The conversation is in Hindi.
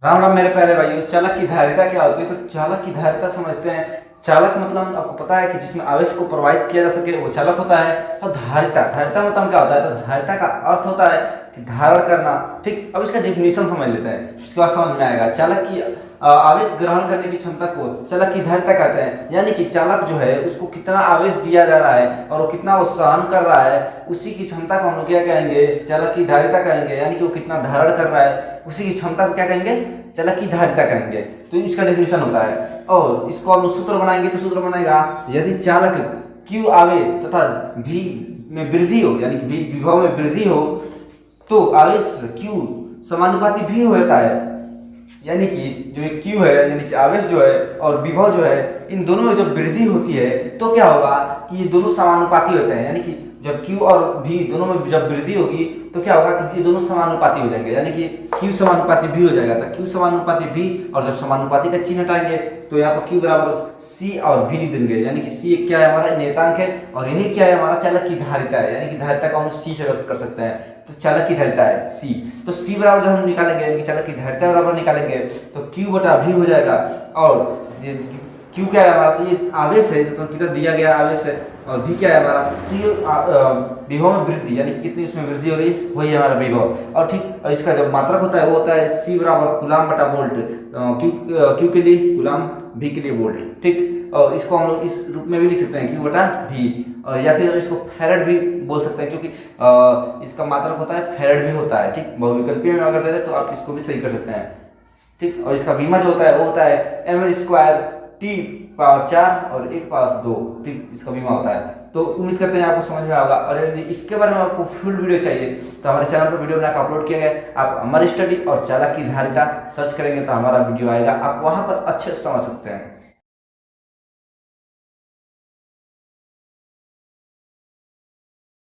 राम राम मेरे प्यारे भाइयों। चालक की धारिता क्या होती है? तो चालक की धारिता समझते हैं। चालक मतलब आपको पता है कि जिसमें आवेश को प्रवाहित किया जा सके वो चालक होता है। और धारिता धारिता मतलब क्या होता है? तो धारिता का अर्थ होता है कि धारण करना। ठीक, अब इसका डिफिनीशन समझ लेते हैं, उसके बाद समझ में आएगा। चालक की आवेश ग्रहण करने की क्षमता को चालक की धारिता कहते हैं। यानी कि चालक जो है उसको कितना आवेश दिया जा रहा है और वो कितना वो सहन कर रहा है, उसी की क्षमता को हम लोग क्या कहेंगे? चालक की धारिता कहेंगे। यानी कि वो कितना धारण कर रहा है उसी की क्षमता को क्या कहेंगे? चालक की धारिता कहेंगे। तो इसका डेफिनेशन होता है। और इसको हम सूत्र बनाएंगे तो सूत्र बनेगा, यदि चालक Q आवेश तथा V में वृद्धि हो, यानी कि विभव में वृद्धि हो, तो आवेश Q समानुपाती V होता है। यानी कि जो Q है यानी कि आवेश जो है और विभव जो है, इन दोनों में जब वृद्धि होती है तो क्या होगा कि ये दोनों समानुपाती होते हैं। यानी कि जब Q और V दोनों में जब वृद्धि होगी तो क्या होगा कि ये दोनों समानुपाती हो जाएंगे। यानी कि Q समानुपाती V हो जाएगा। तो Q समानुपाती V, और जब समानुपाती का चिन्ह हटाएंगे तो यहाँ पर Q बराबर C और V लिख देंगे। यानी कि C क्या है? हमारा नियतांक है। और यही क्या है? हमारा चालक की धारिता है। यानी कि धारिता को हम C से व्यक्त कर सकते हैं। तो चालक की धारिता है C। तो C बराबर जब हम निकालेंगे, यानी कि चालक की धारिता बराबर निकालेंगे, तो Q बटा V हो जाएगा। और ये Q क्या है हमारा? तो ये आवेश है, तो कितना दिया गया आवेश है। और V क्या है हमारा? तो ये विभव में वृद्धि, यानी कि कितनी उसमें वृद्धि हो रही है, वही हमारा विभव। और ठीक, इसका जब मात्रक होता है वो होता है C बराबर कूलाम बटा वोल्ट। Q के लिए कूलाम, V के लिए वोल्ट। ठीक, और इसको हम लोग इस रूप में भी लिख सकते हैं, Q बटा V। या फिर इसको फैरेड भी बोल सकते हैं, क्योंकि इसका मात्रक होता है फैरेड भी होता है। ठीक, बहुविकल्पीय में अगर दे दे तो आप इसको भी सही कर सकते हैं। ठीक, और इसका बीमा जो होता है वो होता है ml स्क्वायर T पावर 4 और 1 पावर 2। ठीक, इसका बीमा होता है। तो उम्मीद करते हैं आपको समझ में आएगा। और यदि इसके बारे में आपको फुल वीडियो चाहिए तो हमारे चैनल पर वीडियो बनाकर अपलोड किया गया है। आप हमारी स्टडी और चालक की धारिता सर्च करेंगे तो हमारा वीडियो आएगा, आप वहां पर अच्छे से समझ सकते हैं।